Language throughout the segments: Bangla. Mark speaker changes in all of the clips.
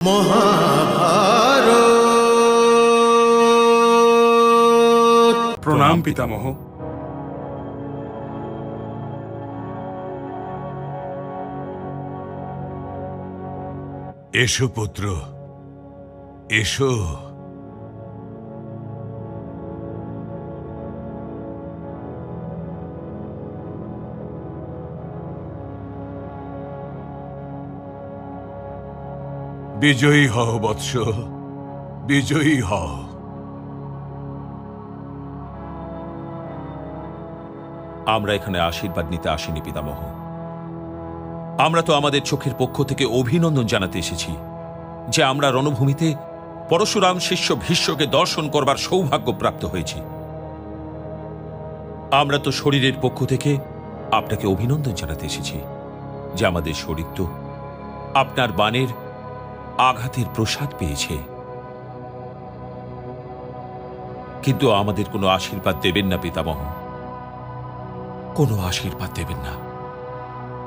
Speaker 1: মহাভারত।
Speaker 2: প্রণাম পিতামহ।
Speaker 3: এসো পুত্র, এসো। বিজয়ী হও বৎস, বিজয়ী হও।
Speaker 4: আমরা এখানে আশীর্বাদ নিতে আসিনি পিতামহ। আমরা তো আমাদের চোখের পক্ষ থেকে অভিনন্দন জানাতে এসেছি যে আমরা রণভূমিতে পরশুরাম শিষ্য ভীষ্মকে দর্শন করবার সৌভাগ্য প্রাপ্ত হয়েছি। আমরা তো শরীরের পক্ষ থেকে আপনাকে অভিনন্দন জানাতে এসেছি যে আমাদের শরীর তো আপনার বাণের আঘাতের প্রসাদ পেয়েছে। কিন্তু আমাদের কোনো আশীর্বাদ দেবেন না পিতামহ, কোনো আশীর্বাদ দেবেন না।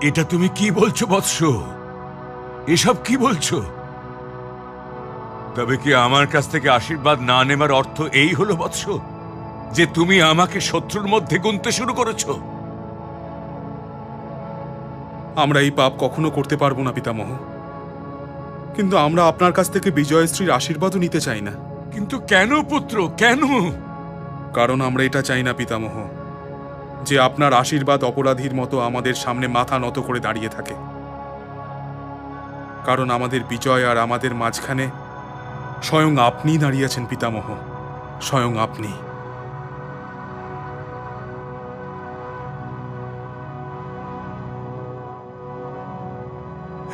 Speaker 3: এটা তুমি কি বলছো বৎস? এসব কি বলছো? তবে কি আমার কাছ থেকে আশীর্বাদ না নেবার অর্থ এই হলো বৎস যে তুমি আমাকে শত্রুর মধ্যে গুনতে শুরু করেছো?
Speaker 2: আমরা এই পাপ কখনো করতে পারবো না পিতামহ, কিন্তু আমরা আপনার কাছ থেকে বিজয়শ্রীর আশীর্বাদও নিতে চাই না।
Speaker 3: কিন্তু কেন পুত্র, কেন?
Speaker 2: কারণ আমরা এটা চাই না পিতামহ যে আপনার আশীর্বাদ অপরাধীর মতো আমাদের সামনে মাথা নত করে দাঁড়িয়ে থাকে। কারণ আমাদের বিজয় আর আমাদের মাঝখানে স্বয়ং আপনিই দাঁড়িয়ে আছেন পিতামহ, স্বয়ং আপনি।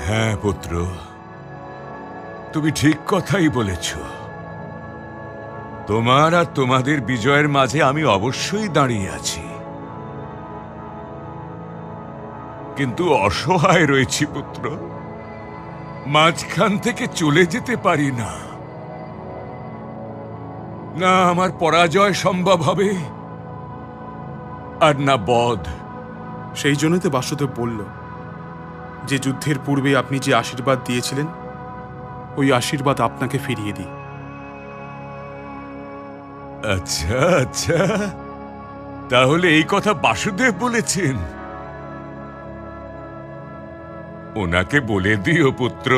Speaker 3: হ্যাঁ পুত্র, তুমি ঠিক কথাই বলেছ। তোমার আর তোমাদের বিজয়ের মাঝে আমি অবশ্যই দাঁড়িয়ে আছি, কিন্তু অসহায় রয়েছি পুত্র। মাঝখান থেকে চলে যেতে পারি না। না আমার পরাজয় সম্ভব হবে, আর না বধ।
Speaker 2: সেই জন্যই তো বাসুদেব বলল যে যুদ্ধের পূর্বে আপনি যে আশীর্বাদ দিয়েছিলেন ওই আশীর্বাদ আপনাকে ফিরিয়ে দিই।
Speaker 3: আচ্ছা আচ্ছা, তাহলে এই কথা বাসুদেব বলেছেন। ওনাকে বলে দিও পুত্র,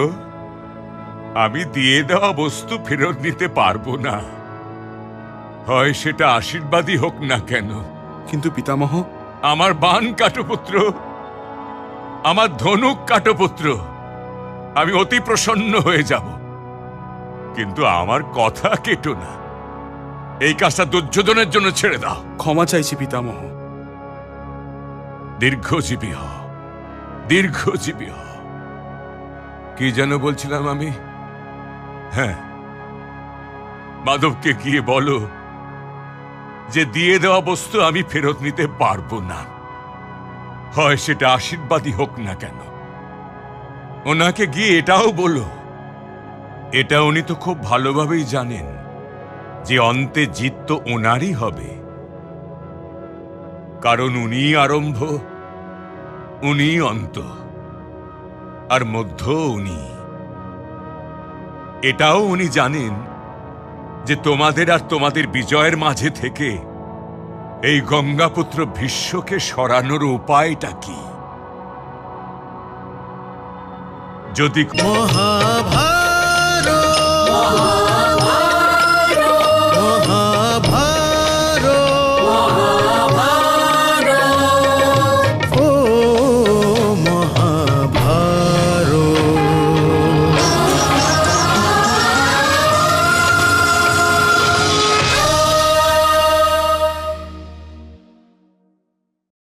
Speaker 3: আমি দিয়ে দেওয়া বস্তু ফেরত নিতে পারবো না, হয় সেটা আশীর্বাদই হোক না কেন।
Speaker 2: কিন্তু পিতামহ,
Speaker 3: আমার বাণ কাটো পুত্র, আমার ধনুক কাটো পুত্র, আমি অতি প্রসন্ন হয়ে যাব, কিন্তু আমার কথা কেটো না। এই কাজটা দুর্যোধনের জন্য ছেড়ে দাও।
Speaker 2: ক্ষমা চাইছি পিতামহ।
Speaker 3: দীর্ঘজীবী হ, দীর্ঘজীবী হ। কি যেন বলছিলাম আমি? হ্যাঁ, মাধবকে গিয়ে বলো যে দিয়ে দেওয়া বস্তু আমি ফেরত নিতে পারবো না, হয় সেটা আশীর্বাদই হোক না কেন। ওনাকে গিয়ে এটাও বলো, এটা উনি তো খুব ভালোভাবেই জানেন যে অন্তে জিত তো ওনারই হবে, কারণ উনিই আরম্ভ, উনিই অন্ত, আর মধ্য উনি। এটাও উনি জানেন যে তোমাদের আর তোমাদের বিজয়ের মাঝে থেকে এই গঙ্গাপুত্র ভীষ্মকে সরানোর উপায়টা কি। যদি
Speaker 1: মহাভারত।